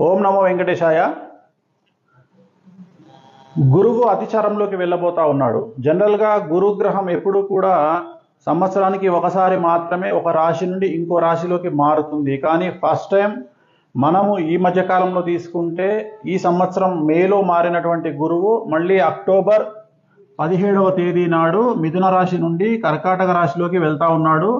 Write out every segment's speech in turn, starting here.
ఓం నమో వెంకటేశాయ. గురువు అతిచారంలోకి వెళ్ళబోతా ఉన్నాడు. జనరల్గా గురుగ్రహం ఎప్పుడు కూడా సంవత్సరానికి ఒకసారి మాత్రమే ఒక రాశి నుండి ఇంకో రాశిలోకి మారుతుంది. కానీ ఫస్ట్ టైం మనము ఈ మధ్యకాలంలో తీసుకుంటే ఈ సంవత్సరం మేలో మారినటువంటి గురువు మళ్ళీ అక్టోబర్ 17వ తేదీ నాడు మిథున రాశి నుండి కర్కాటక రాశిలోకి వెళ్తా ఉన్నాడు.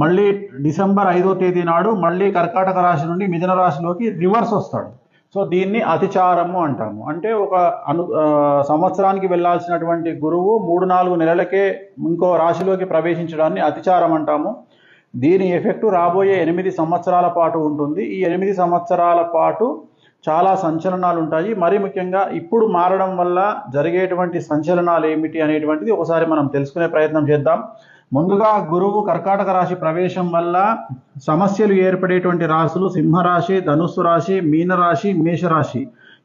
మళ్ళీ డిసెంబర్ 5వ తేదీ నాడు మళ్ళీ కర్కాటక రాశి నుండి మిథున రాశిలోకి రివర్స్ వస్తాడు. సో దీన్ని అతిచారము అంటాము. అంటే ఒక సంవత్సరానికి వెళ్ళాల్సినటువంటి గురువు 3-4 నెలలకే ఇంకో రాశిలోకి ప్రవేశించడాన్ని అతిచారం అంటాము. దీని ఎఫెక్టు రాబోయే 8 సంవత్సరాల పాటు ఉంటుంది. ఈ 8 సంవత్సరాల పాటు చాలా సంచలనాలు ఉంటాయి. మరీ ముఖ్యంగా ఇప్పుడు మారడం వల్ల జరిగేటువంటి సంచలనాలు ఏమిటి అనేటువంటిది ఒకసారి మనం తెలుసుకునే ప్రయత్నం చేద్దాం. ముందుగా గురువు కర్కాటక రాశి ప్రవేశం వల్ల సమస్యలు ఏర్పడేటువంటి రాశులు సింహరాశి, ధనుస్సు రాశి, మీనరాశి, మేషరాశి.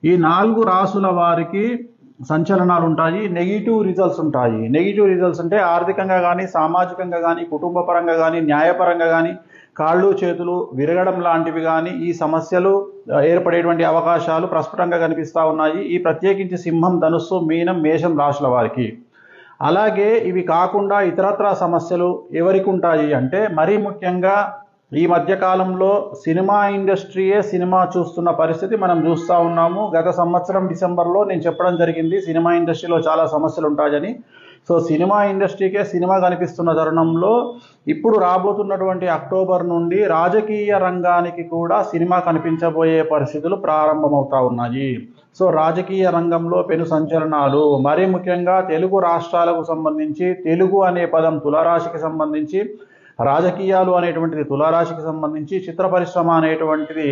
ఈ 4 రాశుల వారికి సంచలనాలు ఉంటాయి. నెగిటివ్ రిజల్ట్స్ ఉంటాయి. నెగిటివ్ రిజల్ట్స్ అంటే ఆర్థికంగా కానీ, సామాజికంగా కానీ, కుటుంబ పరంగా కానీ, న్యాయపరంగా కానీ, కాళ్ళు చేతులు విరగడం లాంటివి కానీ ఈ సమస్యలు ఏర్పడేటువంటి అవకాశాలు ప్రస్ఫుటంగా కనిపిస్తూ ఉన్నాయి. ఈ ప్రత్యేకించి సింహం, ధనుస్సు, మీనం, మేషం రాశుల వారికి. అలాగే ఇవి కాకుండా ఇతరత్రా సమస్యలు ఎవరికి ఉంటాయి అంటే మరీ ముఖ్యంగా ఈ మధ్యకాలంలో సినిమా ఇండస్ట్రీయే సినిమా చూస్తున్న పరిస్థితి మనం చూస్తూ ఉన్నాము. గత సంవత్సరం డిసెంబర్లో నేను చెప్పడం జరిగింది సినిమా ఇండస్ట్రీలో చాలా సమస్యలు ఉంటాయని. సో సినిమా ఇండస్ట్రీకే సినిమా కనిపిస్తున్న తరుణంలో ఇప్పుడు రాబోతున్నటువంటి అక్టోబర్ నుండి రాజకీయ రంగానికి కూడా సినిమా కనిపించబోయే పరిస్థితులు ప్రారంభమవుతా ఉన్నాయి. సో రాజకీయ రంగంలో పెను సంచలనాలు, మరీ ముఖ్యంగా తెలుగు రాష్ట్రాలకు సంబంధించి తెలుగు అనే పదం తులారాశికి సంబంధించి, రాజకీయాలు అనేటువంటిది తులారాశికి సంబంధించి, చిత్ర పరిశ్రమ అనేటువంటిది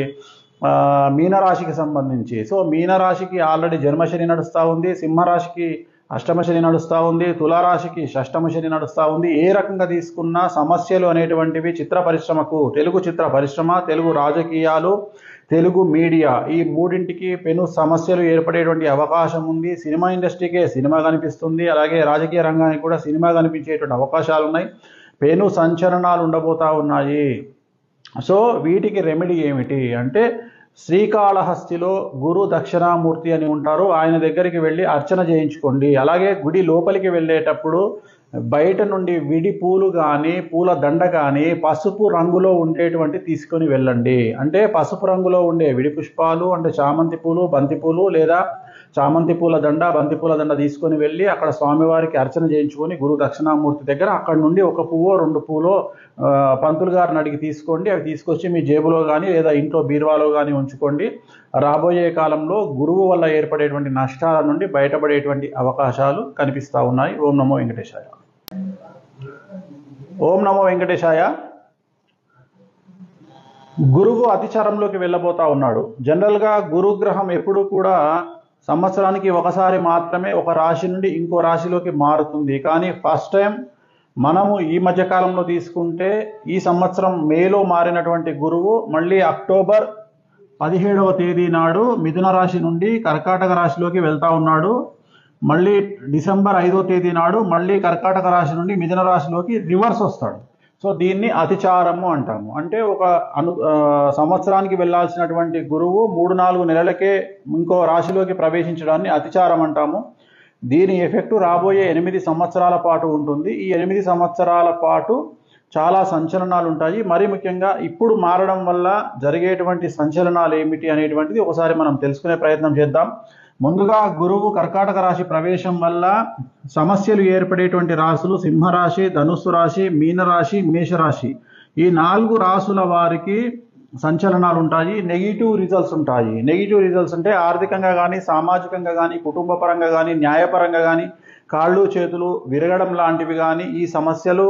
మీనరాశికి సంబంధించి. సో మీనరాశికి ఆల్రెడీ జన్మశని నడుస్తూ ఉంది, సింహరాశికి అష్టమశని నడుస్తూ ఉంది, తులారాశికి షష్టమశని నడుస్తూ ఉంది. ఏ రకంగా తీసుకున్నా సమస్యలు అనేటువంటివి చిత్ర పరిశ్రమకు, తెలుగు చిత్ర పరిశ్రమ, తెలుగు రాజకీయాలు, తెలుగు మీడియా ఈ మూడింటికి పెను సమస్యలు ఏర్పడేటువంటి అవకాశం ఉంది. సినిమా ఇండస్ట్రీకే సినిమా కనిపిస్తుంది, అలాగే రాజకీయ రంగానికి కూడా సినిమా కనిపించేటువంటి అవకాశాలు ఉన్నాయి. పెను సంచలనాలు ఉండబోతా ఉన్నాయి. సో వీటికి రెమెడీ ఏమిటి అంటే శ్రీకాళహస్తిలో గురు దక్షిణామూర్తి అని ఉంటారు, ఆయన దగ్గరికి వెళ్ళి అర్చన చేయించుకోండి. అలాగే గుడి లోపలికి వెళ్ళేటప్పుడు బయట నుండి విడి పూలు కానీ, పూల దండ కానీ పసుపు రంగులో ఉండేటువంటి తీసుకొని వెళ్ళండి. అంటే పసుపు రంగులో ఉండే విడి పుష్పాలు అంటే చామంతి పూలు, బంతి పూలు లేదా చామంతి పూల దండ, బంతి పూల దండ తీసుకొని వెళ్ళి అక్కడ స్వామివారికి అర్చన చేయించుకొని గురు దక్షిణామూర్తి దగ్గర అక్కడ నుండి 1 పువ్వో 2 పూలో పంతులు గారిని అడిగి తీసుకోండి. అవి తీసుకొచ్చి మీ జేబులో కానీ లేదా ఇంట్లో బీరువాలో కానీ ఉంచుకోండి. రాబోయే కాలంలో గురువు వల్ల ఏర్పడేటువంటి నష్టాల నుండి బయటపడేటువంటి అవకాశాలు కనిపిస్తూ ఉన్నాయి. ఓం నమో వెంకటేశాయ. ఓం నమో వెంకటేశాయ. గురువు అతిచారంలోకి వెళ్ళబోతా ఉన్నాడు. జనరల్గా గురుగ్రహం ఎప్పుడు కూడా సంవత్సరానికి ఒకసారి మాత్రమే ఒక రాశి నుండి ఇంకో రాశిలోకి మారుతుంది. కానీ ఫస్ట్ టైం మనము ఈ మధ్యకాలంలో తీసుకుంటే ఈ సంవత్సరం మేలో మారినటువంటి గురువు మళ్ళీ అక్టోబర్ 17వ తేదీ నాడు మిథున రాశి నుండి కర్కాటక రాశిలోకి వెళ్తా ఉన్నాడు. మళ్ళీ డిసెంబర్ 5వ తేదీ నాడు మళ్ళీ కర్కాటక రాశి నుండి మిథున రాశిలోకి రివర్స్ వస్తాడు. సో దీన్ని అతిచారము అంటాము. అంటే ఒక సంవత్సరానికి వెళ్ళాల్సినటువంటి గురువు 3-4 నెలలకే ఇంకో రాశిలోకి ప్రవేశించడాన్ని అతిచారం అంటాము. దీని ఎఫెక్టు రాబోయే 8 సంవత్సరాల పాటు ఉంటుంది. ఈ 8 సంవత్సరాల పాటు చాలా సంచలనాలు ఉంటాయి. మరీ ముఖ్యంగా ఇప్పుడు మారడం వల్ల జరిగేటువంటి సంచలనాలు ఏమిటి అనేటువంటిది ఒకసారి మనం తెలుసుకునే ప్రయత్నం చేద్దాం. ముందుగా గురువు కర్కాటక రాశి ప్రవేశం వల్ల సమస్యలు ఏర్పడేటువంటి రాశులు సింహరాశి, ధనుస్సు రాశి, మీనరాశి, మేషరాశి. ఈ 4 రాశుల వారికి సంచలనాలు ఉంటాయి. నెగిటివ్ రిజల్ట్స్ ఉంటాయి. నెగిటివ్ రిజల్ట్స్ అంటే ఆర్థికంగా కానీ, సామాజికంగా కానీ, కుటుంబ పరంగా కానీ, న్యాయపరంగా కానీ, కాళ్ళు చేతులు విరగడం లాంటివి కానీ ఈ సమస్యలు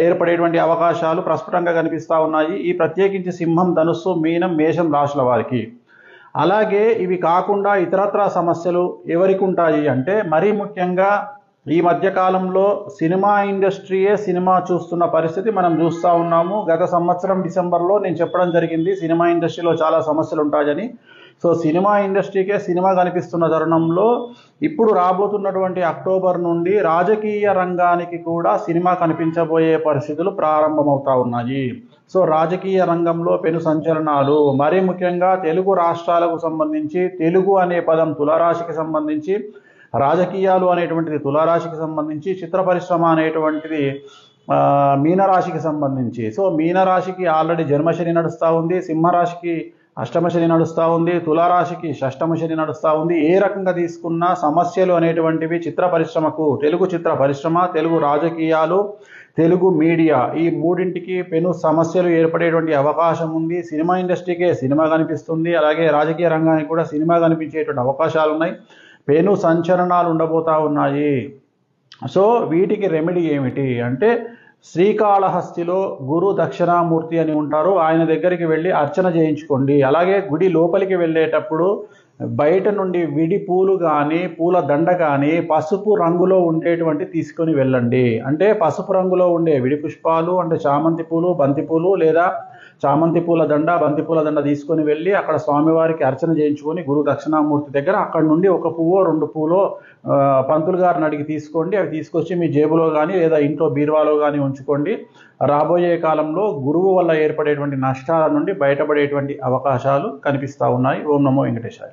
ఏర్పడేటువంటి అవకాశాలు ప్రస్ఫుటంగా కనిపిస్తూ ఉన్నాయి. ఈ ప్రత్యేకించి సింహం, ధనుస్సు, మీనం, మేషం రాశుల వారికి. అలాగే ఇవి కాకుండా ఇతరత్రా సమస్యలు ఎవరికి ఉంటాయి అంటే మరీ ముఖ్యంగా ఈ మధ్యకాలంలో సినిమా ఇండస్ట్రీయే సినిమా చూస్తున్న పరిస్థితి మనం చూస్తూ ఉన్నాము. గత సంవత్సరం డిసెంబర్లో నేను చెప్పడం జరిగింది సినిమా ఇండస్ట్రీలో చాలా సమస్యలు ఉంటాయని. సో సినిమా ఇండస్ట్రీకే సినిమా కనిపిస్తున్న తరుణంలో ఇప్పుడు రాబోతున్నటువంటి అక్టోబర్ నుండి రాజకీయ రంగానికి కూడా సినిమా కనిపించబోయే పరిస్థితులు ప్రారంభమవుతా ఉన్నాయి. సో రాజకీయ రంగంలో పెను సంచలనాలు, మరీ ముఖ్యంగా తెలుగు రాష్ట్రాలకు సంబంధించి తెలుగు అనే పదం తులారాశికి సంబంధించి, రాజకీయాలు అనేటువంటిది తులారాశికి సంబంధించి, చిత్ర పరిశ్రమ అనేటువంటిది మీనరాశికి సంబంధించి. సో మీనరాశికి ఆల్రెడీ జన్మశని నడుస్తూ ఉంది, సింహరాశికి అష్టమ శని నడుస్తూ ఉంది, తులారాశికి షష్టమ శని నడుస్తూ ఉంది. ఏ రకంగా తీసుకున్నా సమస్యలు అనేటువంటివి చిత్ర పరిశ్రమకు, తెలుగు చిత్ర పరిశ్రమ, తెలుగు రాజకీయాలు, తెలుగు మీడియా ఈ మూడింటికి పెను సమస్యలు ఏర్పడేటువంటి అవకాశం ఉంది. సినిమా ఇండస్ట్రీకే సినిమా కనిపిస్తుంది, అలాగే రాజకీయ రంగానికి కూడా సినిమా కనిపించేటువంటి అవకాశాలు ఉన్నాయి. పెను సంచలనాలు ఉండబోతా ఉన్నాయి. సో వీటికి రెమెడీ ఏమిటి అంటే, శ్రీకాళహస్తిలో గురు దక్షిణామూర్తి అని ఉంటారు, ఆయన దగ్గరికి వెళ్ళి అర్చన చేయించుకోండి. అలాగే గుడి లోపలికి వెళ్ళేటప్పుడు బయట నుండి విడి పూలు కానీ పూల దండ కానీ పసుపు రంగులో ఉండేటువంటి తీసుకొని వెళ్ళండి. అంటే పసుపు రంగులో ఉండే విడి పుష్పాలు అంటే చామంతి పూలు, బంతి పూలు, లేదా చామంతి పూల దండ, బంతి పూల దండ తీసుకొని వెళ్ళి అక్కడ స్వామివారికి అర్చన చేయించుకొని గురు దక్షిణామూర్తి దగ్గర అక్కడ నుండి ఒక పువ్వో రెండు పూలో పంతులు గారిని అడిగి తీసుకోండి. అవి తీసుకొచ్చి మీ జేబులో కానీ లేదా ఇంట్లో బీరువాలో కానీ ఉంచుకోండి. రాబోయే కాలంలో గురువు వల్ల ఏర్పడేటువంటి నష్టాల నుండి బయటపడేటువంటి అవకాశాలు కనిపిస్తూ ఉన్నాయి. ఓం నమో వెంకటేశాయ.